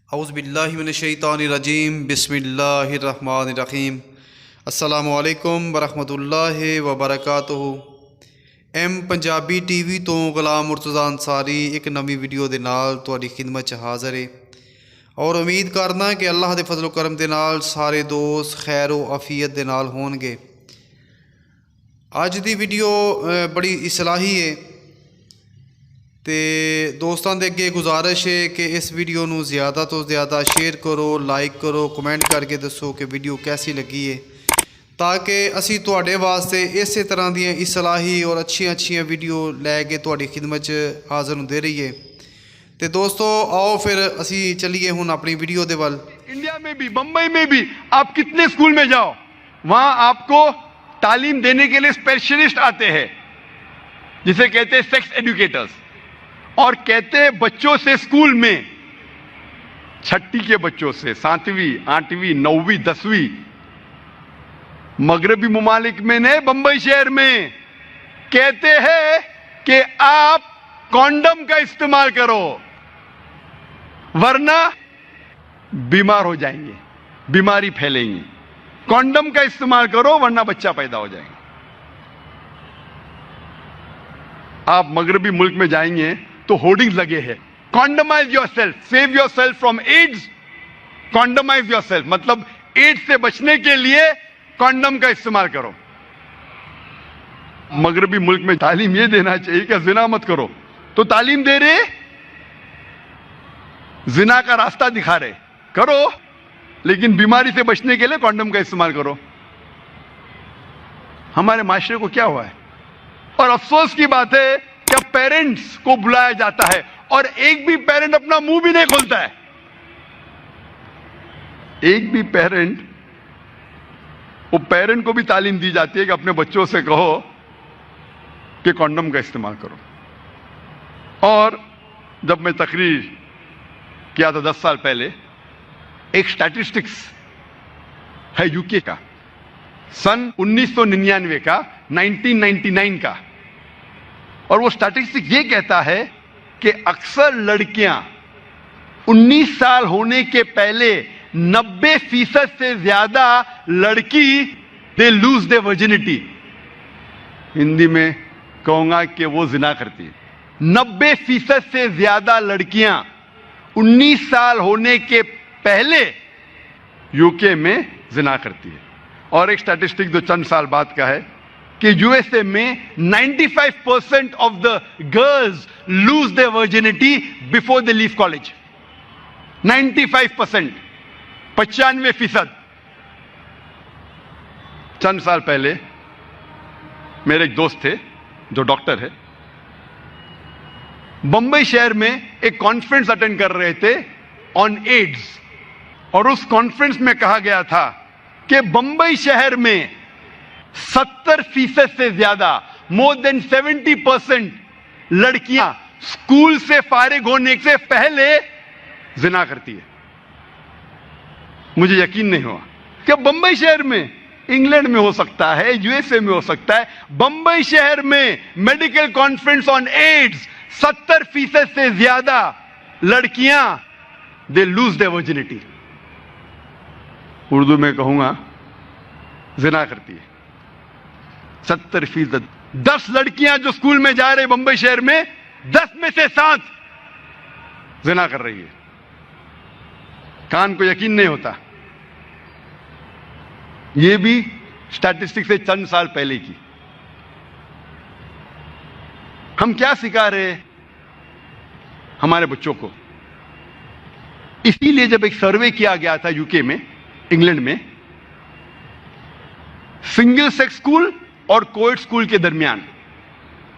اعوذ باللہ من الشیطان الرجیم بسم اللہ الرحمن الرحیم السلام علیکم ورحمۃ اللہ وبرکاتہ۔ ایم پنجابی ٹی وی تو غلام مرتضیٰ انصاری ایک نوی ویڈیو دے نال تہاڈی خدمت چ حاضر ہے اور امید کرنا کہ اللہ دے فضل و کرم دے نال سارے دوست خیر و عافیت دے نال ہون گے۔ اج دی ویڈیو بڑی اصلاحی ہے تے دوستاں دے اگے گزارش ہے کہ اس ویڈیو نو زیادہ تو زیادہ شیئر کرو، لائک کرو، کمنٹ کر کے دسو کہ ویڈیو کیسی لگی ہے تاکہ اسی تواڈے واسطے اسی طرح دیاں اصلاحی اور اچھیاں ویڈیو لے کے تواڈی خدمت چ حاضر ہوندے رہیے۔ تے دوستو آؤ پھر اسی چلیے ہن اپنی ویڈیو دے ول۔ انڈیا میں بھی، بمبئی میں بھی آپ کتنے اسکول میں جاؤ، وہاں آپ کو تعلیم دینے کے لیے اسپیشلسٹ آتے ہیں جسے کہتے ہیں سیکس ایڈوکیٹرز، اور کہتے ہیں بچوں سے اسکول میں، چھٹی کے بچوں سے، 7ویں 8ویں 9ویں 10ویں، مغربی ممالک میں نہیں، بمبئی شہر میں کہتے ہیں کہ آپ کانڈم کا استعمال کرو ورنہ بیمار ہو جائیں گے، بیماری پھیلیں گی۔ کانڈم کا استعمال کرو ورنہ بچہ پیدا ہو جائے گا۔ آپ مغربی ملک میں جائیں گے تو ہورڈنگز لگے ہیں، condomise yourself, save yourself from AIDS, condomise yourself, مطلب ایڈز سے بچنے کے لیے کانڈم کا استعمال کرو۔ مغربی ملک میں تعلیم یہ دینا چاہیے کہ زنا مت کرو، تو تعلیم دے رہے، زنا کا راستہ دکھا رہے، کرو لیکن بیماری سے بچنے کے لیے کانڈم کا استعمال کرو۔ ہمارے معاشرے کو کیا ہوا ہے؟ اور افسوس کی بات ہے کہ اب پیرنٹس کو بلایا جاتا ہے اور ایک بھی پیرنٹ اپنا منہ بھی نہیں کھولتا ہے۔ ایک بھی پیرنٹ، وہ پیرنٹ کو بھی تعلیم دی جاتی ہے کہ اپنے بچوں سے کہو کہ کانڈم کا استعمال کرو۔ اور جب میں تقریر کیا تھا 10 سال پہلے، ایک سٹیٹسٹکس ہے یو کے کا، سن 1999 کا، 1999 کا، اور وہ سٹیٹسٹکس یہ کہتا ہے کہ اکثر لڑکیاں 19 سال ہونے کے پہلے 90% سے زیادہ لڑکی دے لوز دے ورجنٹی، ہندی میں کہوں گا کہ وہ زنا کرتی ہے۔ 90% سے زیادہ لڑکیاں 19 سال ہونے کے پہلے یو کے میں زنا کرتی ہے۔ اور ایک سٹیٹسٹک جو چند سال بعد کا ہے کہ یو ایس اے میں 95% of the girls lose their virginity before they leave college۔ 95%، 95%۔ چند سال پہلے میرے ایک دوست تھے جو ڈاکٹر ہے، بمبئی شہر میں ایک کانفرنس اٹینڈ کر رہے تھے آن ایڈز، اور اس کانفرنس میں کہا گیا تھا کہ بمبئی شہر میں 70% سے زیادہ، مور دین 70% لڑکیاں اسکول سے فارغ ہونے سے پہلے زنا کرتی ہے۔ مجھے یقین نہیں ہوا کہ بمبئی شہر میں، انگلینڈ میں ہو سکتا ہے، یو ایس اے میں ہو سکتا ہے، بمبئی شہر میں میڈیکل کانفرنس آن ایڈز 70% سے زیادہ لڑکیاں they lose their virginity، Urdu میں کہوں گا زنا کرتی ہے۔ 70%، 10 لڑکیاں جو اسکول میں جا رہے بمبئی شہر میں، 10 میں سے 7 زنا کر رہی ہے۔ کان کو یقین نہیں ہوتا۔ یہ بھی اسٹیٹسٹک سے چند سال پہلے کی۔ ہم کیا سکھا رہے ہیں ہمارے بچوں کو؟ اسی لیے جب ایک سروے کیا گیا تھا یو کے میں، انگلینڈ میں، سنگل سیکس اسکول اور کوئڈ اسکول کے درمیان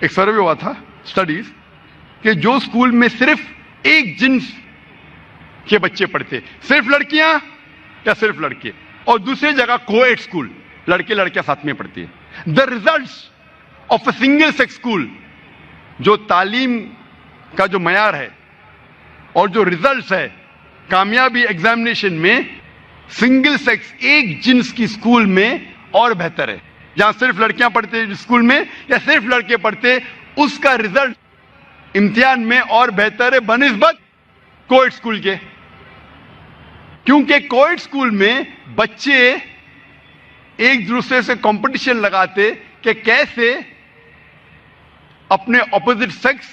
ایک سروے ہوا تھا، اسٹڈیز، کہ جو اسکول میں صرف ایک جنس کے بچے پڑھتے، صرف لڑکیاں یا صرف لڑکے، اور دوسری جگہ کوئڈ اسکول، لڑکے لڑکیاں ساتھ میں پڑھتی ہے، the results of a single sex school, جو تعلیم کا جو معیار ہے اور جو ریزلٹس ہے کامیابی ایگزامینیشن میں، سنگل سیکس ایک جنس کی اسکول میں اور بہتر ہے۔ جہاں صرف لڑکیاں پڑھتے اسکول میں یا صرف لڑکے پڑھتے، اس کا ریزلٹ امتحان میں اور بہتر ہے بنسبت کوئڈ اسکول کے۔ کیونکہ کوئڈ اسکول میں بچے ایک دوسرے سے کمپٹیشن لگاتے کہ کیسے اپنے اپوزٹ سیکس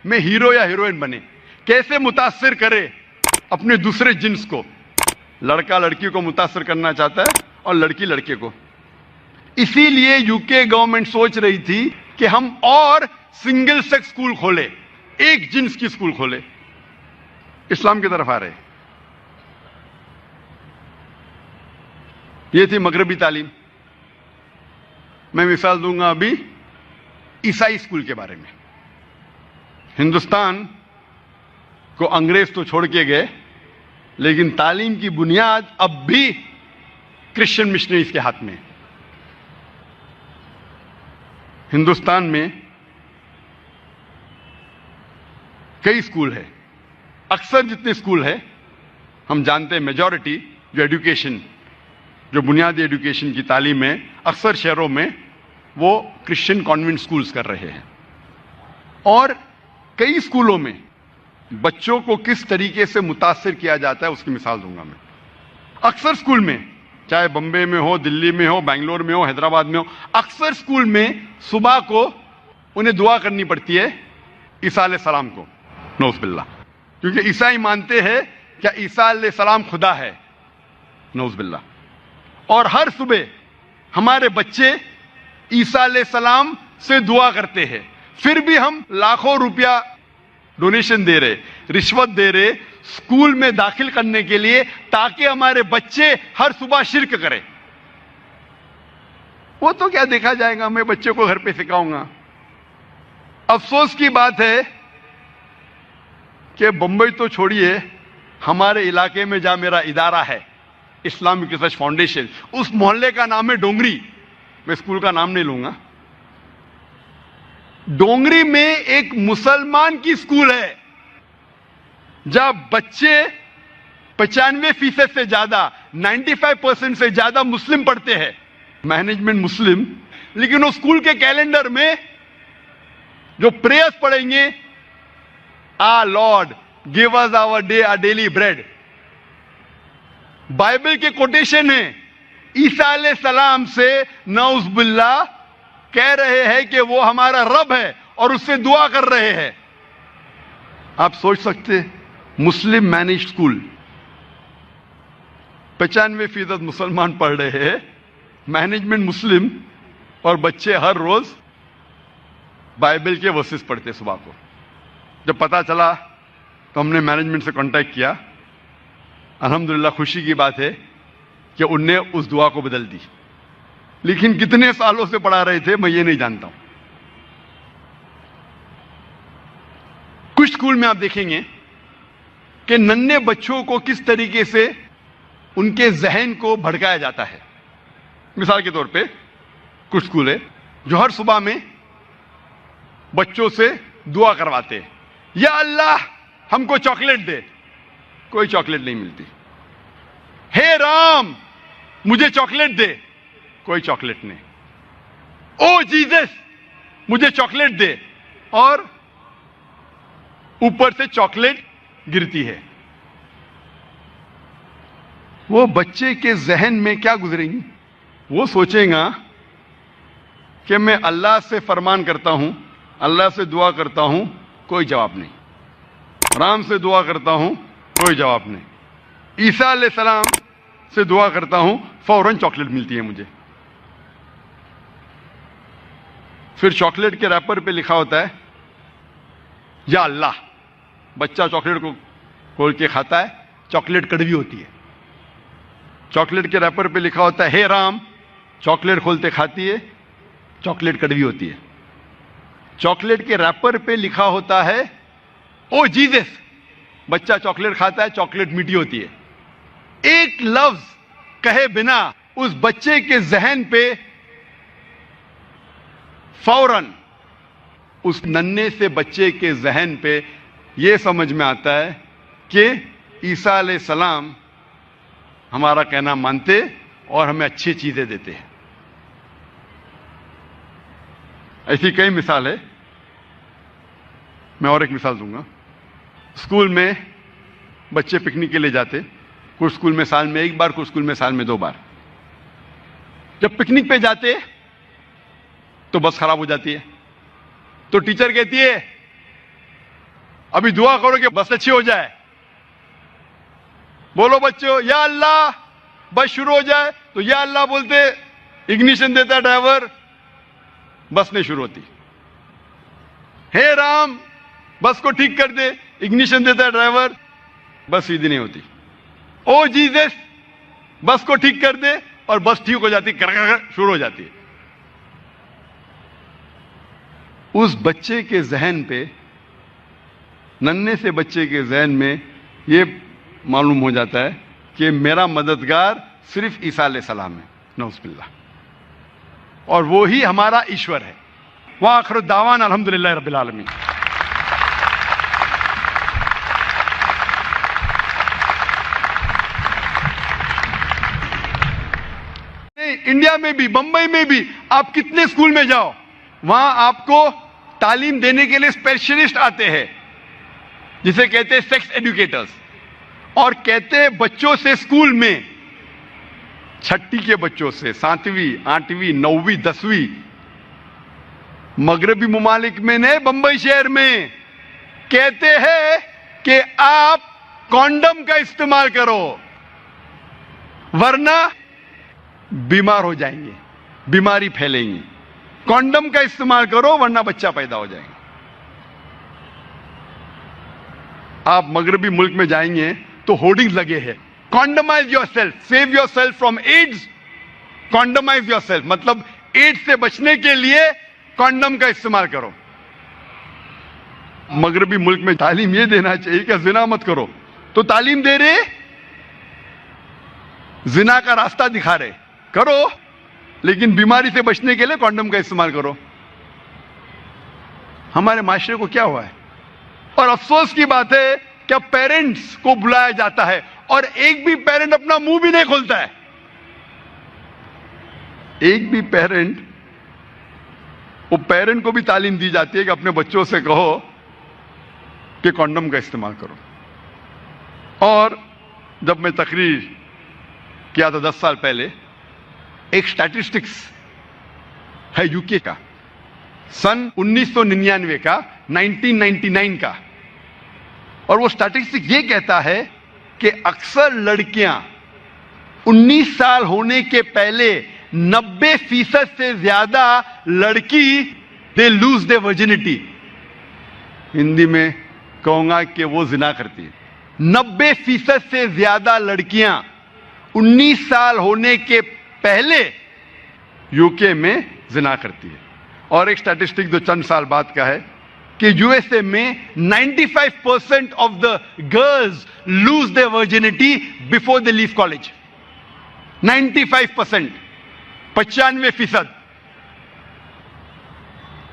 میں ہیرو یا ہیروئن بنے، کیسے متاثر کرے اپنے دوسرے جنس کو. لڑکا لڑکی کو متاثر کرنا چاہتا ہے اور لڑکی لڑکے کو. اسی لیے یو کے گورنمنٹ سوچ رہی تھی کہ ہم اور سنگل سیکس اسکول کھولے، ایک جنس کی اسکول کھولے. اسلام کی طرف آ رہے. یہ تھی مغربی تعلیم. میں مثال دوں گا ابھی عیسائی اسکول کے بارے میں. ہندوستان کو انگریز تو چھوڑ کے گئے، لیکن تعلیم کی بنیاد اب بھی کرسچن مشنریز کے ہاتھ میں ہے. ہندوستان میں کئی اسکول ہے. اکثر جتنے اسکول ہے ہم جانتے ہیں میجورٹی جو ایڈوکیشن، جو بنیادی ایڈوکیشن کی تعلیم ہے اکثر شہروں میں وہ کرسچن کانوینٹ اسکولز کر رہے ہیں. اور کئی اسکولوں میں بچوں کو کس طریقے سے متاثر کیا جاتا ہے اس کی مثال دوں گا میں. اکثر اسکول میں، چاہے بمبے میں ہو، دلی میں ہو، بنگلور میں ہو، حیدرآباد میں ہو، اکثر اسکول میں صبح کو انہیں دعا کرنی پڑتی ہے عیسیٰ علیہ السلام کو، نعوذ باللہ. کیونکہ عیسائی مانتے ہیں کہ عیسیٰ علیہ السلام خدا ہے، نعوذ باللہ. اور ہر صبح ہمارے بچے عیسیٰ علیہ السلام سے دعا کرتے ہیں. پھر بھی ہم لاکھوں روپیہ ڈونیشن دے رہے، رشوت دے رہے اسکول میں داخل کرنے کے لیے، تاکہ ہمارے بچے ہر صبح شرک کریں. وہ تو کیا دیکھا جائے گا، میں بچے کو گھر پہ سکھاؤں گا. افسوس کی بات ہے کہ بمبئی تو چھوڑیے، ہمارے علاقے میں جہاں میرا ادارہ ہے اسلامک ریسرچ فاؤنڈیشن، اس محلے کا نام ہے ڈونگری. میں اسکول کا نام نہیں لوں گا. ڈونگری میں ایک مسلمان کی اسکول ہے جہاں بچے 95% سے زیادہ، 95% سے زیادہ مسلم پڑھتے ہیں، مینجمنٹ مسلم. لیکن وہ اسکول کے کیلنڈر میں جو پریئرز پڑھیں گے، آ لارڈ گیو اس آور ڈے آ ڈیلی بریڈ، بائبل کے کوٹیشن ہے. عیسیٰ علیہ السلام سے نعوذ باللہ کہہ رہے ہیں کہ وہ ہمارا رب ہے اور اس سے دعا کر رہے ہیں. آپ سوچ سکتے، مسلم مینج اسکول، 95% مسلمان پڑھ رہے ہیں، مینجمنٹ مسلم، اور بچے ہر روز بائبل کے ورسز پڑھتے صبح کو. جب پتا چلا تو ہم نے مینجمنٹ سے کانٹیکٹ کیا. الحمدللہ خوشی کی بات ہے کہ ان نے اس دعا کو بدل دی. لیکن کتنے سالوں سے پڑھا رہے تھے میں یہ نہیں جانتا ہوں. کچھ اسکول میں آپ دیکھیں گے کہ ننھے بچوں کو کس طریقے سے ان کے ذہن کو بھڑکایا جاتا ہے. مثال کے طور پہ کچھ اسکول ہے جو ہر صبح میں بچوں سے دعا کرواتے ہیں، یا اللہ ہم کو چاکلیٹ دے. کوئی چاکلیٹ نہیں ملتی. ہے رام مجھے چاکلیٹ دے. کوئی چاکلیٹ نہیں. او جیزس مجھے چاکلیٹ دے. اور اوپر سے چاکلیٹ گرتی ہے. وہ بچے کے ذہن میں کیا گزریں گی؟ وہ سوچیں گا کہ میں اللہ سے فرمان کرتا ہوں، اللہ سے دعا کرتا ہوں، کوئی جواب نہیں. رام سے دعا کرتا ہوں، کوئی جواب نہیں. عیسیٰ علیہ السلام سے دعا کرتا ہوں، فوراً چاکلیٹ ملتی ہے مجھے. پھر چاکلیٹ کے ریپر پہ لکھا ہوتا ہے یا اللہ. بچہ چاکلیٹ کو کھول کے کھاتا ہے، چاکلیٹ کڑوی ہوتی ہے. چاکلیٹ کے ریپر پہ لکھا ہوتا ہے رام. چاکلیٹ کھولتے کھاتی ہے، چاکلیٹ کڑوی ہوتی ہے. چاکلیٹ کے ریپر پہ لکھا ہوتا ہے او جیزس. بچہ چاکلیٹ کھاتا ہے، چاکلیٹ میٹھی ہوتی ہے. ایک لفظ کہے بنا اس بچے کے ذہن پہ فوراً، اس ننھے سے بچے کے ذہن پہ یہ سمجھ میں آتا ہے کہ عیسیٰ علیہ السلام ہمارا کہنا مانتے اور ہمیں اچھی چیزیں دیتے ہیں. ایسی کئی مثال ہے. میں اور ایک مثال دوں گا. اسکول میں بچے پکنک کے لیے جاتے، کچھ اسکول میں سال میں 1 بار, کچھ اسکول میں سال میں 2 بار. جب پکنک پہ جاتے تو بس خراب ہو جاتی ہے, تو ٹیچر کہتی ہے ابھی دعا کرو کہ بس اچھی ہو جائے. بولو بچوں یا اللہ بس شروع ہو جائے, تو یا اللہ بولتے اگنیشن دیتا ہے ڈرائیور, بس نہیں شروع ہوتی. ہے رام بس کو ٹھیک کر دے, اگنیشن دیتا ہے ڈرائیور, بس سیدھی نہیں ہوتی. او جیزس بس کو ٹھیک کر دے, اور بس ٹھیک ہو جاتی, شروع ہو جاتی ہے. اس بچے کے ذہن پہ, ننھے سے بچے کے ذہن میں یہ معلوم ہو جاتا ہے کہ میرا مددگار صرف عیسیٰ علیہ السلام ہے, نعوذ باللہ, اور وہی ہمارا ایشور ہے. وآخر الدعوانا الحمدللہ رب العالمین. انڈیا میں بھی, بمبئی میں بھی آپ کتنے اسکول میں جاؤ, وہاں آپ کو تعلیم دینے کے لیے اسپیشلسٹ آتے ہیں جسے کہتے ہیں سیکس ایڈوکیٹرز, اور کہتے ہیں بچوں سے اسکول میں, چھٹی کے بچوں سے, 7ویں 8ویں 9ویں 10ویں, مغربی ممالک میں نہیں, بمبئی شہر میں کہتے ہیں کہ آپ کانڈم کا استعمال کرو ورنہ بیمار ہو جائیں گے, بیماری پھیلیں گی. کانڈم کا استعمال کرو ورنہ بچہ پیدا ہو جائے گا. آپ مغربی ملک میں جائیں گے تو ہورڈنگز لگے ہیں, condomise yourself, save yourself from AIDS, condomise yourself مطلب ایڈز سے بچنے کے لیے کانڈم کا استعمال کرو. مغربی ملک میں تعلیم یہ دینا چاہیے کہ زنا مت کرو, تو تعلیم دے رہے, زنا کا راستہ دکھا رہے, کرو لیکن بیماری سے بچنے کے لیے کانڈم کا استعمال کرو. ہمارے معاشرے کو کیا ہوا ہے, اور افسوس کی بات ہے کہ اب پیرنٹس کو بلایا جاتا ہے اور ایک بھی پیرنٹ اپنا منہ بھی نہیں کھولتا ہے. ایک بھی پیرنٹ, وہ پیرنٹ کو بھی تعلیم دی جاتی ہے کہ اپنے بچوں سے کہو کہ کانڈم کا استعمال کرو. اور جب میں تقریر کیا تھا 10 سال پہلے, ایک سٹیٹسٹکس ہے یو کے کا, سن 1999 کا, 1999 کا, اور وہ سٹیٹسٹکس یہ کہتا ہے کہ اکثر لڑکیاں 19 سال ہونے کے پہلے 90% سے زیادہ لڑکی دے لوز دے ورجنٹی, ہندی میں کہوں گا کہ وہ زنا کرتی ہے. 90% سے زیادہ لڑکیاں 19 سال ہونے کے پہلے یو کے میں زنا کرتی ہے. اور ایک سٹیٹسٹک جو چند سال بعد کا ہے کہ یو ایس اے میں 95% of the girls lose their virginity before they leave college. 95%, 95%.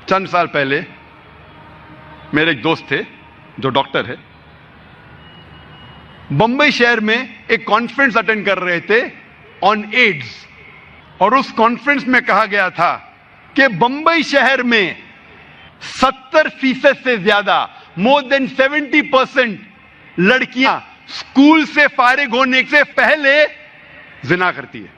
چند سال پہلے میرے ایک دوست تھے جو ڈاکٹر ہے, بمبئی شہر میں ایک کانفرنس اٹینڈ کر رہے تھے آن ایڈز, اور اس کانفرنس میں کہا گیا تھا کہ بمبئی شہر میں 70% سے زیادہ, مور دین 70% لڑکیاں اسکول سے فارغ ہونے سے پہلے زنا کرتی ہے.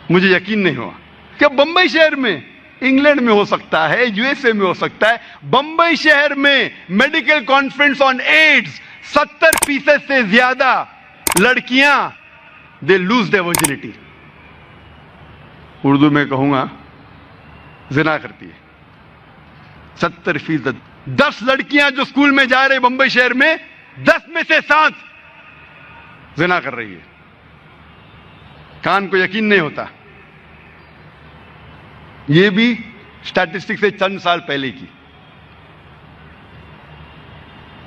مجھے یقین نہیں ہوا کہ بمبئی شہر میں, انگلینڈ میں ہو سکتا ہے, یو ایس اے میں ہو سکتا ہے, بمبئی شہر میں میڈیکل کانفرنس آن ایڈز 70% سے زیادہ لڑکیاں دے لوز دے ورجنٹی, اردو میں کہوں گا زنا کرتی ہے. 70%. 10 لڑکیاں جو اسکول میں جا رہے بمبئی شہر میں, 10 میں سے 7 زنا کر رہی ہے. کان کو یقین نہیں ہوتا. یہ بھی اسٹیٹسٹک سے چند سال پہلے کی.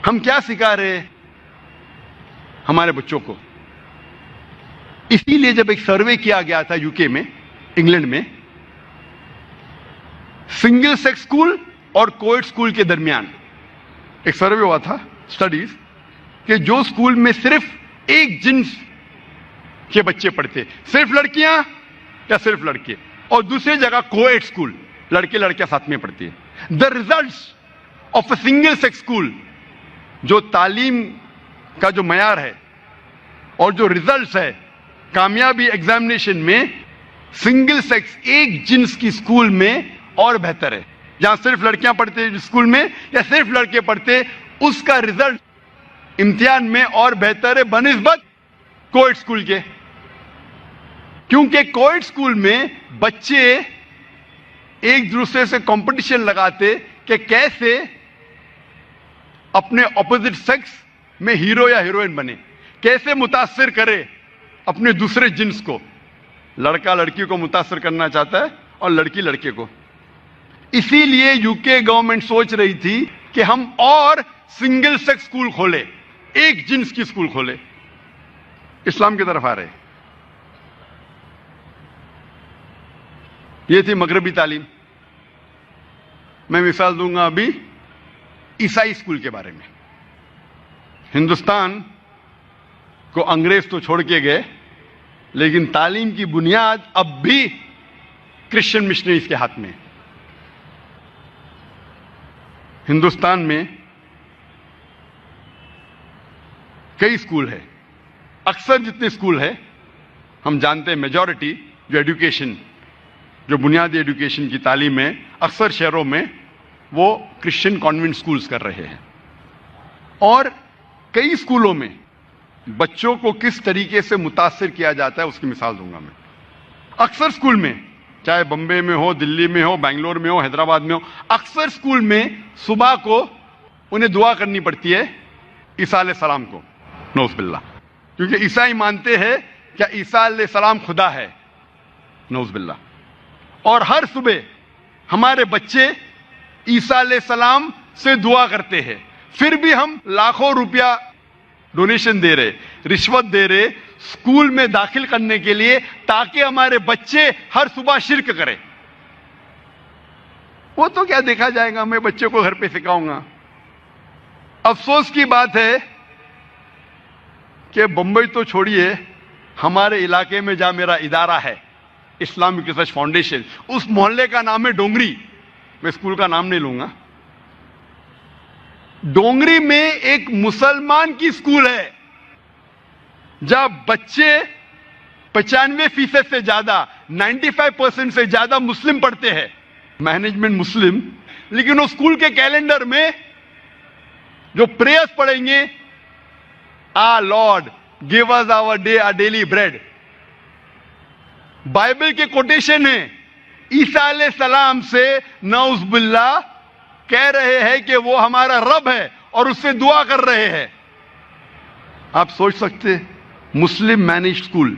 ہم کیا سکھا رہے ہیں ہمارے بچوں کو؟ اسی لیے جب ایک سروے کیا گیا تھا یو کے میں, انگلینڈ میں, سنگل سیکس اسکول اور کوئڈ اسکول کے درمیان ایک سروے ہوا تھا, اسٹڈیز, کہ جو اسکول میں صرف ایک جنس کے بچے پڑھتے, صرف لڑکیاں یا صرف لڑکے, اور دوسری جگہ کوئڈ اسکول, لڑکے لڑکیاں ساتھ میں پڑھتی ہیں. The results of a single sex school, جو تعلیم کا جو معیار ہے اور جو ریزلٹس ہے کامیابی ایگزامینیشن میں سنگل سیکس ایک جنس کی اسکول میں اور بہتر ہے. جہاں صرف لڑکیاں پڑھتے اسکول میں یا صرف لڑکے پڑھتے, اس کا ریزلٹ امتحان میں اور بہتر ہے بنسبت کوئٹ اسکول کے. کیونکہ کوئٹ اسکول میں بچے ایک دوسرے سے کمپٹیشن لگاتے کہ کیسے اپنے اپوزٹ سیکس میں ہیرو یا ہیروئن بنے, کیسے متاثر کرے اپنے دوسرے جنس کو. لڑکا لڑکی کو متاثر کرنا چاہتا ہے اور لڑکی لڑکے کو. اسی لیے یو کے گورنمنٹ سوچ رہی تھی کہ ہم اور سنگل سیکس اسکول کھولے, ایک جنس کی اسکول کھولے. اسلام کی طرف آ رہے. یہ تھی مغربی تعلیم. میں مثال دوں گا ابھی عیسائی اسکول کے بارے میں. ہندوستان کو انگریز تو چھوڑ کے گئے, لیکن تعلیم کی بنیاد اب بھی کرسچن مشنریز کے ہاتھ میں. ہندوستان میں کئی اسکول ہے. اکثر جتنے اسکول ہے ہم جانتے ہیں میجورٹی جو ایڈوکیشن, جو بنیادی ایڈوکیشن کی تعلیم ہے اکثر شہروں میں وہ کرسچن کانوینٹ اسکولز کر رہے ہیں. اور کئی اسکولوں میں بچوں کو کس طریقے سے متاثر کیا جاتا ہے اس کی مثال دوں گا میں. اکثر اسکول میں, چاہے بمبے میں ہو, دلی میں ہو, بنگلور میں ہو, حیدرآباد میں ہو, اکثر اسکول میں صبح کو انہیں دعا کرنی پڑتی ہے عیسیٰ علیہ السلام کو, نعوذ باللہ. کیونکہ عیسائی مانتے ہیں کہ عیسیٰ علیہ السلام خدا ہے, نعوذ باللہ. اور ہر صبح ہمارے بچے عیسیٰ علیہ السلام سے دعا کرتے ہیں. پھر بھی ہم لاکھوں روپیہ ڈونیشن دے رہے, رشوت دے رہے اسکول میں داخل کرنے کے لیے, تاکہ ہمارے بچے ہر صبح شرک کریں. وہ تو کیا دیکھا جائے گا, میں بچے کو گھر پہ سکھاؤں گا. افسوس کی بات ہے کہ بمبئی تو چھوڑیے, ہمارے علاقے میں جہاں میرا ادارہ ہے اسلامک ریسرچ فاؤنڈیشن, اس محلے کا نام ہے ڈونگری. میں اسکول کا نام نہیں لوں گا. ڈونگری میں ایک مسلمان کی اسکول ہے جہاں بچے 95% سے زیادہ, 95% سے زیادہ مسلم پڑھتے ہیں, مینجمنٹ مسلم. لیکن وہ اسکول کے کیلنڈر میں جو پریئرز پڑھیں گے, آ لارڈ گیو اس آور ڈے آ ڈیلی بریڈ, بائبل کے کوٹیشن ہے. عیسیٰ علیہ السلام سے نعوذ باللہ کہہ رہے ہیں کہ وہ ہمارا رب ہے اور اس سے دعا کر رہے ہیں. آپ سوچ سکتے, مسلم مینج اسکول,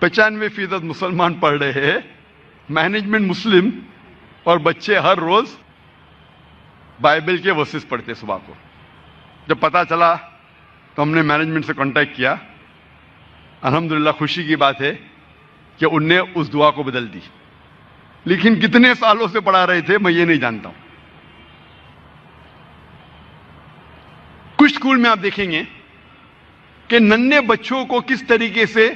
95% مسلمان پڑھ رہے ہیں, مینجمنٹ مسلم, اور بچے ہر روز بائبل کے ورسز پڑھتے صبح کو. جب پتا چلا تو ہم نے مینجمنٹ سے کانٹیکٹ کیا. الحمدللہ خوشی کی بات ہے کہ ان نے اس دعا کو بدل دی. لیکن کتنے سالوں سے پڑھا رہے تھے میں یہ نہیں جانتا ہوں. کچھ اسکول میں آپ دیکھیں گے کہ ننھے بچوں کو کس طریقے سے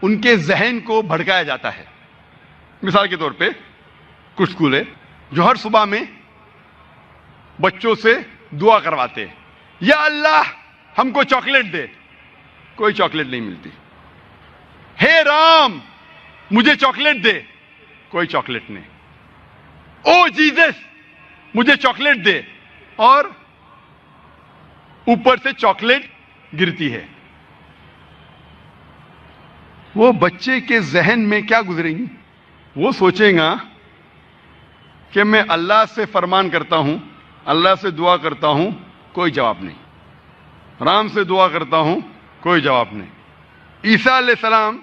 ان کے ذہن کو بھڑکایا جاتا ہے. مثال کے طور پہ کچھ اسکول ہے جو ہر صبح میں بچوں سے دعا کرواتے ہیں, یا اللہ ہم کو چاکلیٹ دے. کوئی چاکلیٹ نہیں ملتی. ہے رام مجھے چاکلیٹ دے. کوئی چاکلیٹ نہیں. او جیزس مجھے چاکلیٹ دے. اور اوپر سے چاکلیٹ گرتی ہے. وہ بچے کے ذہن میں کیا گزریں گی؟ وہ سوچیں گا کہ میں اللہ سے فرمان کرتا ہوں, اللہ سے دعا کرتا ہوں, کوئی جواب نہیں. رام سے دعا کرتا ہوں, کوئی جواب نہیں. عیسیٰ علیہ السلام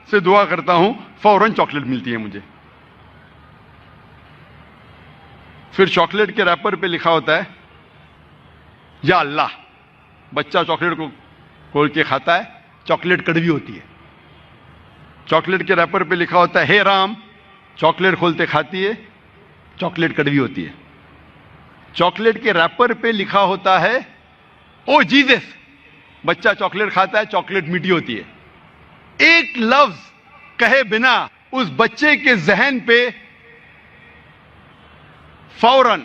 سے دعا کرتا ہوں, فوراً چاکلیٹ ملتی ہے مجھے. پھر چاکلیٹ کے ریپر پہ لکھا ہوتا ہے یا اللہ. بچہ چاکلیٹ کو کھول کے کھاتا ہے, چاکلیٹ کڑوی ہوتی ہے. چاکلیٹ کے ریپر پہ لکھا ہوتا ہے ہے رام. چاکلیٹ کھولتے کھاتی ہے, چاکلیٹ کڑوی ہوتی ہے. چاکلیٹ کے ریپر پہ لکھا ہوتا ہے او جیزس. بچہ چاکلیٹ کھاتا ہے, چاکلیٹ میٹھی ہوتی ہے. ایک لفظ کہے بنا اس بچے کے ذہن پہ فوراً,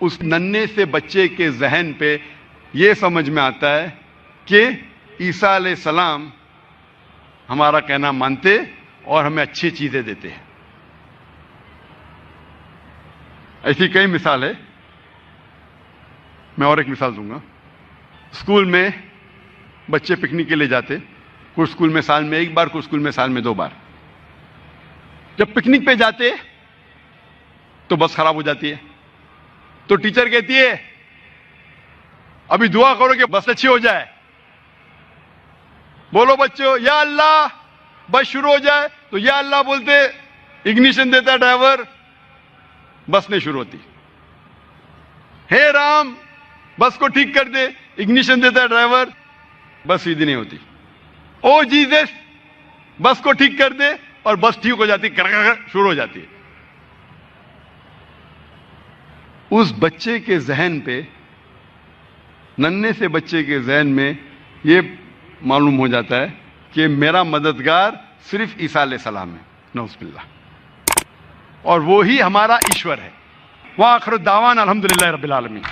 اس ننھے سے بچے کے ذہن پہ یہ سمجھ میں آتا ہے کہ عیسیٰ علیہ السلام ہمارا کہنا مانتے اور ہمیں اچھی چیزیں دیتے ہیں. ایسی کئی مثال ہے. میں اور ایک مثال دوں گا. اسکول میں بچے پکنک کے لیے جاتے, کچھ اسکول میں سال میں ایک بار, کچھ اسکول میں سال میں 2 بار. جب پکنک پہ جاتے تو بس خراب ہو جاتی ہے, تو ٹیچر کہتی ہے ابھی دعا کرو کہ بس اچھی ہو جائے. بولو بچوں یا اللہ, بس شروع ہو جائے. تو یا اللہ بولتے, اگنیشن دیتا ہے ڈرائیور, بس نہیں شروع ہوتی. ہے رام, بس کو ٹھیک کر دے, اگنیشن دیتا ہے ڈرائیور, بس سیدھی نہیں ہوتی. او جیزس, بس کو ٹھیک کر دے, اور بس ٹھیک ہو جاتی, شروع ہو جاتی ہے. اس بچے کے ذہن پہ, ننھے سے بچے کے ذہن میں یہ معلوم ہو جاتا ہے کہ میرا مددگار صرف عیسیٰ علیہ السلام ہے, نعوذ باللہ, اور وہی ہمارا ایشور ہے. وآخر الدعوانا الحمدللہ رب العالمین.